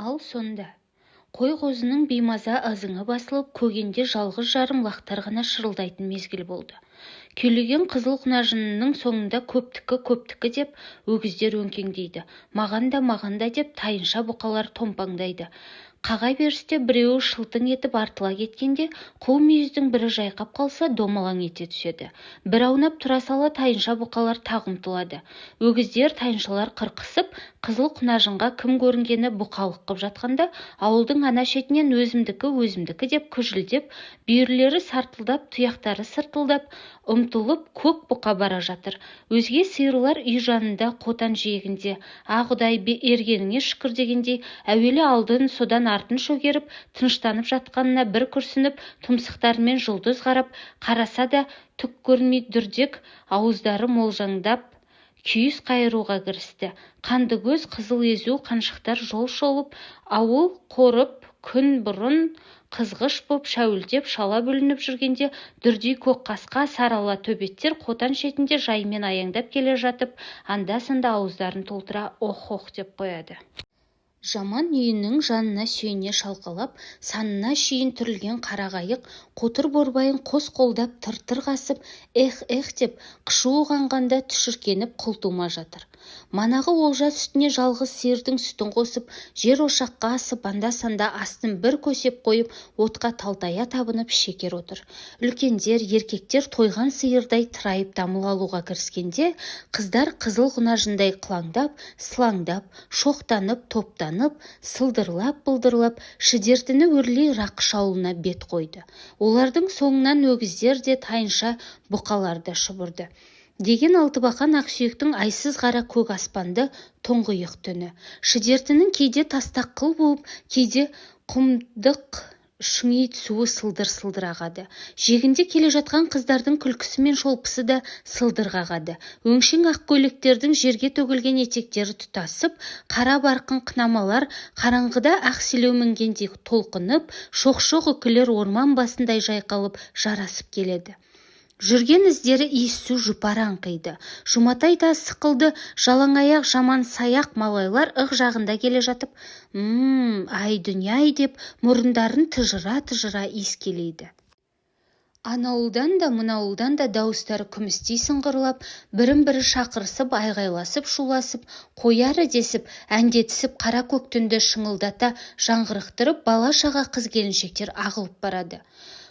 Ал сонда қой қозының беймаза ызыңы басылып, көгенде жалғыз жарым лақтар ғана шырылдайтын мезгіл болды. Күйлеген қызыл құнажынының соңында көптікі деп өгіздер өңкеңдейді. Маған да деп тайынша бұқалар томпаңдайды. Қағай берісте біреуі шылтың етіп артыла кеткенде, қу мүйіздің бірі жайқап қалса, домалаң ете түседі. Bir аунап тұра сала тайынша бұқалар тағы ұмтылады. Өгіздер, тайыншалар қырқысып, қызыл құнажынға кім көрінгені бұқалық қып жатқанда, ауылдың ана шетінен өзімдікі деп күжілдеп, бүйірлері сартылдап, тұяқтары сыртылдап, ұмтылып көк бұқа бара жатыр. Өзге сиырлар үй жанында қотан жиегінде, Құдай ергеніңе шүкір дегендей, әуелі алдын, содан артын шөгеріп, тыныштанып жатқанына бір күрсініп, тұмсықтарымен жұлдыз қарап, қараса да түк көрмей дүрдек ауыздары молжаңдап, күйіс қайыруға кірісті. Қанды көз, қызыл езу қаншықтар жол шолып, ауыл қорып, күн бұрын қызғыш боп шәуілдеп шала бөлініп жүргенде, дүрдей көк қасқа сарала төбеттер қотан шетінде жаймен аяңдап келе жатып, анда-санда ауыздарын толтыра ох деп қояды. Жаман үйінің жанына сүйене шалқалап, санына шейін түрілген қарағайық, қотыр борбайын қос қолдап тыр-тыр қасып, эх деп қышу қанғанда түшіркеніп құлтума жатыр. Манағы олжас үстіне жалғыз сиырдың сүтін қосып, жер ошаққа асып, анда-санда астын бір көсеп қойып, отқа талтая табынып шекер отыр. Үлкендер, еркектер тойған сиырдай тырайып дамыл алуға кіріскенде, қыздар қызыл құнажындай қылаңдап, сылаңдап, шоқтанып, топтанып, сылдырлап-бұлдырлап, шідертіні өрлей Рақыш ауылына бет қойды. Олардың соңынан өгіздер де, тайынша бұқалар да шұбырды. Деген Алтыбақан Ақсүйектің айсыз қара көк аспанды тұңғиық түні. Шідертінің кейде тастақ қыл болып, кейде құмдық шүңейт суы сылдыр-сылдыр ағады. Жегінде келе жатқан қыздардың күлкісі мен шолпысы да сылдыр қағады. Өңшең ақ көйлектердің жерге төгілген етектері тұтасып, қара барқын қынамалар қараңғыда ақ селеу мінгендей толқынып, шоқ-шоқ үкілер орман басындай жайқалып, жарасып келеді. Жүрген іздері иіссу жұпар аңқиды. Жұматай да сықылды, жалаңаяқ жаман саяқ малайлар ық жағында келе жатып, ай дүние-ай деп мұрындарын тыжыра-тыжыра иіскелейді. Анауылдан да мынауылдан да дауыстары күмістей сыңғырлап, бірін-бірі шақырысып, айғайласып, шуласып, қояры десіп, әндетісіп, қара көк түнді шыңылдата жаңғырықтырып, бала-шаға қыз-келіншектер ағылып барады.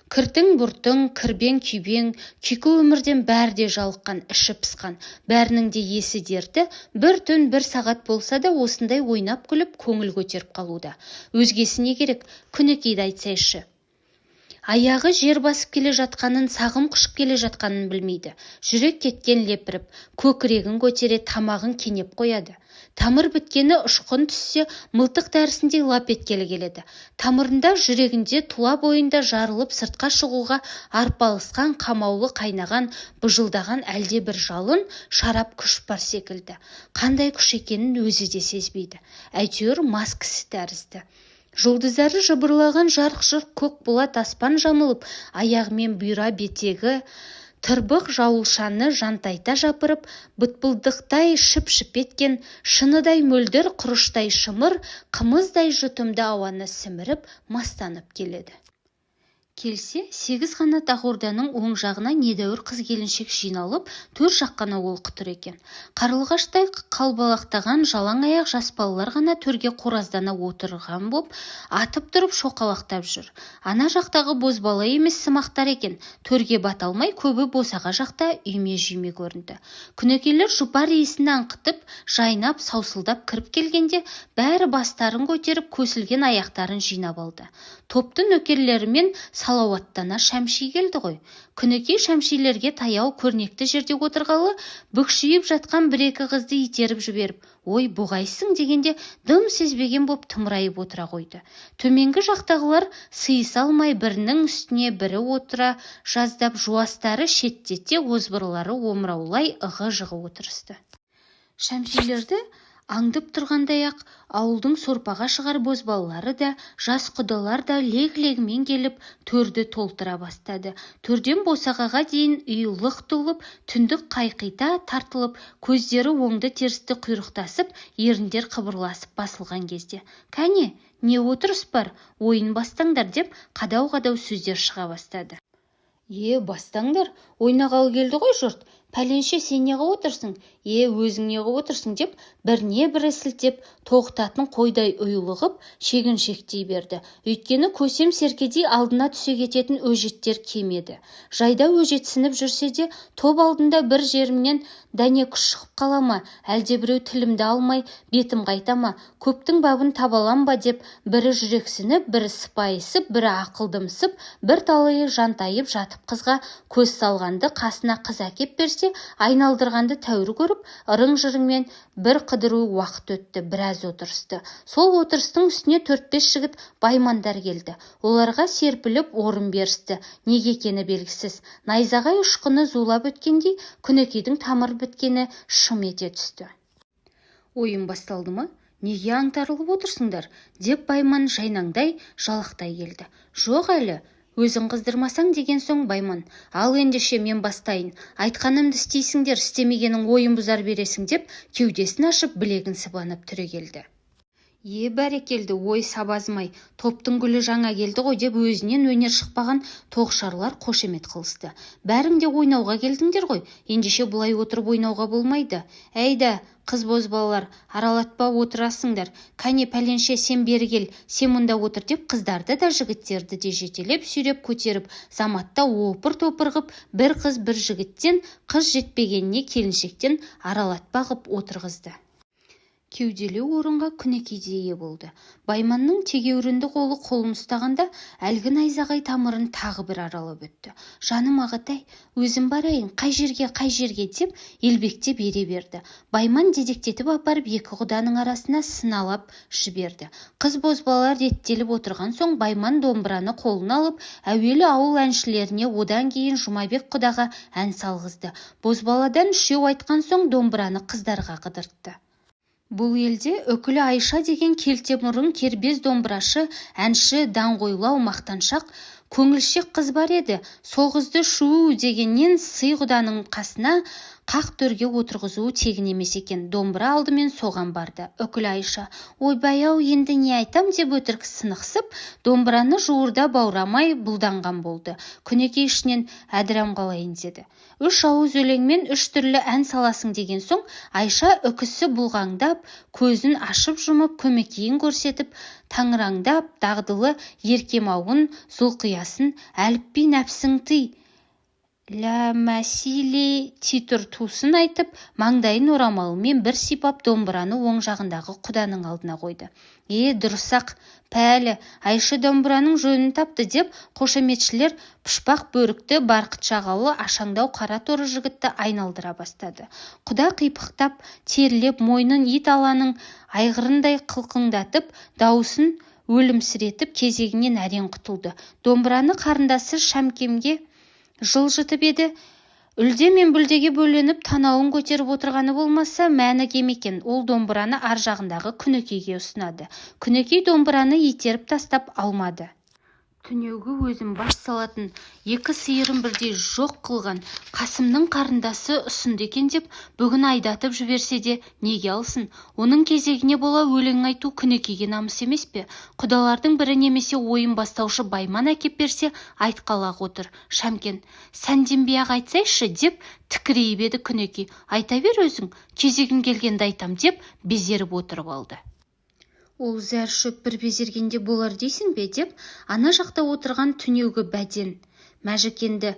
Кіртің-бұртың, кірбең-күйбең, күйкі өмірден бәрі де жалыққан, іші пысқан, бәрінің де есі дерті, бір түн, бір сағат болса да осындай ойнап күліп, көңіл көтеріп қалуда. Өзгесі не керек? Күнекейді айтсайшы. Аяғы жер басып келе жатқанын, сағым құшып келе жатқанын білмейді. Жүрек кеткен лепіріп, көкірегін көтере, тамағын кенеп қояды. Тамыр біткені ұшқын түссе, мылтық дәрісіндей лап еткелі келеді. Тамырында, жүрегінде, тұла бойында жарылып сыртқа шығуға арпалысқан, қамаулы қайнаған, бұжылдаған әлде бір жалын, шарап күш бар секілді. Қандай күш екенін өзі де сезбейді. Әйтеуір мас кісі тәрізді. Жұлдыздары жыбырлаған жарқ-жұрқ көк болат аспан жамылып, аяғымен бұйра бетегі тырбық жауылшаны жантайта жапырып, бұтпылдықтай шып-шып еткен, шыныдай мөлдір құрыштай шымыр, қымыздай жұтымды ауаны сіміріп, мастанып келеді. Келсе, 8 қанат ақ орданың оң жағына недәуір қыз-келіншек жиналып, төр жаққана олқытыр екен. Қарлығаштай қалбалақтаған жалаң аяқ жас балалар ғана төрге қораздана отырған боп, атып тұрып шоқалақтап жүр. Ана жақтағы бозбала емес сымақтар екен. Төрге бата алмай, көбі босаға жақта үйме-жүйме көрінді. Күнекелер жұпар иісін аңқытып, жайнап, саусылдап кіріп келгенде, бәрі бастарын көтеріп, көсілген аяқтарын жинап алды. Топты нөкерлерімен салауаттана шәмши келді ғой. Күнекей шәмшилерге таяу көрнекті жерде отырғалы, бүкшиіп жатқан бір-екі қызды итеріп жіберіп, ой бұғайсың дегенде дым сезбеген боп тымырайып отыра қойды. Төменгі жақтағылар сыйыса алмай бірінің үстіне бірі отыра жаздап, жуастары шеттете, озбырлары омыраулай ығы-жығы отырысты. Шәмшилерді Аңдып тұрғандай-ақ ауылдың сорпаға шығар бозбалалары да, жас құдалар да лек-легімен келіп төрді толтыра бастады. Төрден босағаға дейін үй лық толып, түндік қайқита тартылып, көздері оңды-терісті құйрықтасып, еріндер қыбырласып басылған кезде. «Кәне, не отырыс бар, ойын бастаңдар» деп қадау-қадау сөздер шыға бастады. Бастаңдар, ойнағалы келді ғой жұрт. Пәленше сен неғып отырсың? Өзің неғып отырсың деп біріне-бірі сілтеп, тоқтатын қойдай ұйлығып, шегіншектей берді. Өйткені көсем серкедей алдына түсе кететін өжеттер кемеді. Жайда өжетсініп жүрсе де, топ алдында бір жерімнен дәне күш шығып қала ма, әлде біреу тілімді алмай, бетім қайта ма, көптің бабын табалам ба деп, бірі жүрексініп, бірі сыпайысып, бірі ақылдымсып, бір талайы жантайып жатып қызға көз салғанды қасына қыз әкеп берсе, айналдырғанды тәуір көріп, ырың-жырыңмен бір қыдыру уақыт өтті, біраз отырысты. Сол отырыстың үстіне 4-5 жігіт баймандар келді. Оларға серпіліп орын берісті. Неге екені белгісіз. Найзағай ұшқыны зулап өткендей, Күнекейдің тамыр біткені шым ете түсті. «Ойын басталды ма? Неге аңтарылып отырсыңдар?» деп Байман жайнаңдай жалақтай келді. «Жоқ әлі, өзің қыздырмасаң» деген соң Байман: «Ал ендеше мен бастайын. Айтқанымды істейсіңдер, істемегенің ойын бұзар бересің» деп кеудесін ашып, білегін сыбанып түрегелді. Бәрекелді, ой сабазмай, топтың гүлі жаңа келді ғой деп өзінен өнер шықпаған тоғышарлар қошемет қылысты. «Бәрің де ойнауға келдіңдер ғой, ендеше бұлай отырып ойнауға болмайды. Әйда, қыз бозбалалар, аралатпа отырасыңдар. Кәне пәленше сен бері кел, сен мұнда отыр» деп қыздарды да жігіттерді де жетелеп, сүйреп көтеріп, заматта опыр-топыр ғып, бір қыз бір жігіттен, қыз жетпегеніне келіншектен аралатпа ғып отырғызды. Кеуделі орынға Күнекей ие болды. Байманның тегеурінді қолы қолын ұстағанда әлгі найзағай тамырын тағы бір аралап өтті. «Жаным ағатай, өзім барайын, қай жерге деп елбекте бере берді. Байман дедектетіп апарып екі құданың арасына сыналап жіберді. Қыз бозбалалар реттеліп отырған соң Байман домбыраны қолына алып, әуелі ауыл әншілеріне, одан кейін Жұмабек құдаға ән салғызды. Бозбаладан үшеу айтқан соң домбыраны қыздарға қыдыртты. Бұл елде үкілі Айша деген келте мұрын кербез домбырашы, әнші, даңғойлау, мақтаншақ, көңілшек қыз бар еді. Сол қызды шу дегеннен сый құданың қасына қақ төрге отырғызуы тегін емес екен. Домбыра алдымен соған барды. Үкілі Айша: «Ойбай-ау, енді не айтам» деп өтірік сынықсып, домбыраны жуырда баурамай бұлданған болды. Күнекей ішінен әдірам қалайын деді. 3 ауыз өлеңмен 3 түрлі ән саласың деген соң, Айша үкісі бұлғаңдап, көзін ашып жұмып, көмекейін көрсетіп, таңыраңдап, дағдылы еркемауын, зұлқиясын, әліппей нәпсің тый, ләмәсиле титр тусын айтып, маңдайын орамалымен бір сипап домбыраны оң жағындағы құданың алдына қойды. Дұрысақ, пәлі, Айша домбыраның жөнін тапты деп қошеметшілер пұшпақ бөрікті, барқыт жағалы, ашаңдау қара торы жігітті айналдыра бастады. Құда қипықтап, терілеп, мойнын ит аланың айғырындай қылқыңдатып, дауысын өлімсіретіп, кезегінен әрең құтылды. Домбыраны қарындасы Шәмкемге жылжытып еді. Үлде мен бүлдеге бөленіп, танауын көтеріп отырғаны болмаса, мәні кем екен. Ол домбыраны ар жағындағы Күнекейге ұсынады. Күнекей домбыраны итеріп тастап алмады. Түнеугі өзім бас салатын, 2 сиырын бірдей жоқ қылған Қасымның қарындасы ұсынды екен деп бүгін айдатып жіберсе де неге алсын? Оның кезегіне бола өлең айту Күнекейге намыс емес пе? Құдалардың бірі немесе ойын бастаушы Байман әкеп берсе айтқалақ отыр. Шәмкен: «Сәнденбей-ақ айтсайшы» деп тікірейіп еді Күнекей. «Айта бер өзің, кезегім келгенді айтам» деп безеріп отырып алды. «Ол зәр шөп бір безергенде болар дейсің бе?» деп ана жақта отырған түнеугі бәден Мәжікенді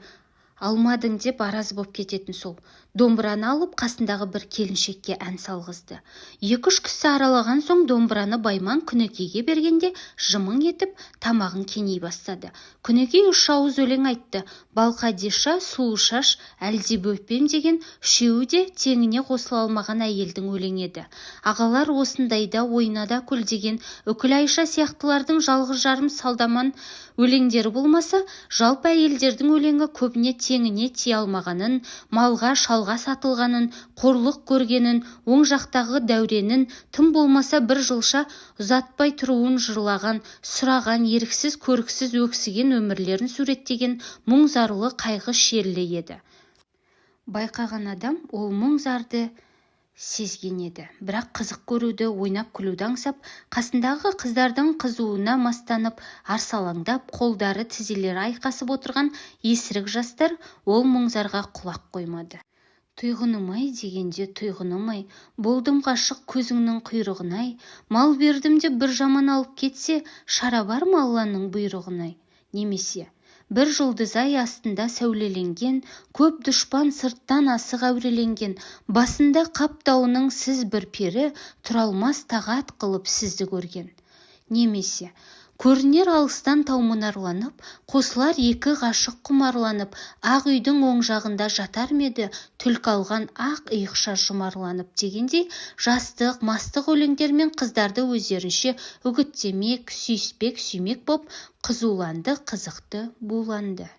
алмадың деп араз боп кететін сол. Домбыраны алып қасындағы бір келіншекке ән салғызды. 2-3 кісі аралаған соң домбыраны Байман Күнекейге бергенде жымың етіп тамағын кеней бастады. Күнекей 3 ауыз өлең айтты. Балқадиша, Сұлушаш, Әлдибөпем деген үшеуі де теңіне қосыла алмаған әйелдің өлеңі еді. Ағалар осындайда ойнада күл деген Үкілі Айша сияқтылардың жалғыз жарым салдаман өлеңдері болмаса, жалпы әйелдердің өлеңі көбіне теңіне тие алмағанын, малға шалға сатылғанын, қорлық көргенін, оң жақтағы дәуренін, тым болмаса бір жылша ұзатпай тұруын жырлаған, сұраған, еріксіз көріксіз өксіген өмірлерін суреттеген мұң зарлы қайғы шерлі еді. Байқаған адам ол мұң зарды сезген еді. Бірақ қызық көруді, ойнап күлуді аңсап, қасындағы қыздардың қызуына мастанып, арсалаңдап, қолдары тізелері айқасып отырған есірік жастар ол мұңзарға құлақ қоймады. Тұйғыным-ай дегенде тұйғыным-ай, болдым ғашық көзіңнің құйрығын-ай, мал бердім деп бір жаман алып кетсе, шара бар ма Алланың бұйрығын-ай? Немесе бір жұлдыз-ай астында сәулеленген, көп дұшпан сырттан асық әуреленген, басында қаптауының сіз бір пері, тұра алмас тағат қылып сізді көрген. Немесе көрінер алыстан тау мұнарланып, қосылар екі ғашық құмарланып, ақ үйдің оң жағында жатар меді, түлкі алған ақ иықша жұмарланып дегендей жастық, мастық өлеңдермен қыздарды өздерінше үгіттемек, сүйіспек, сүймек боп қызуланды, қызықты, буланды.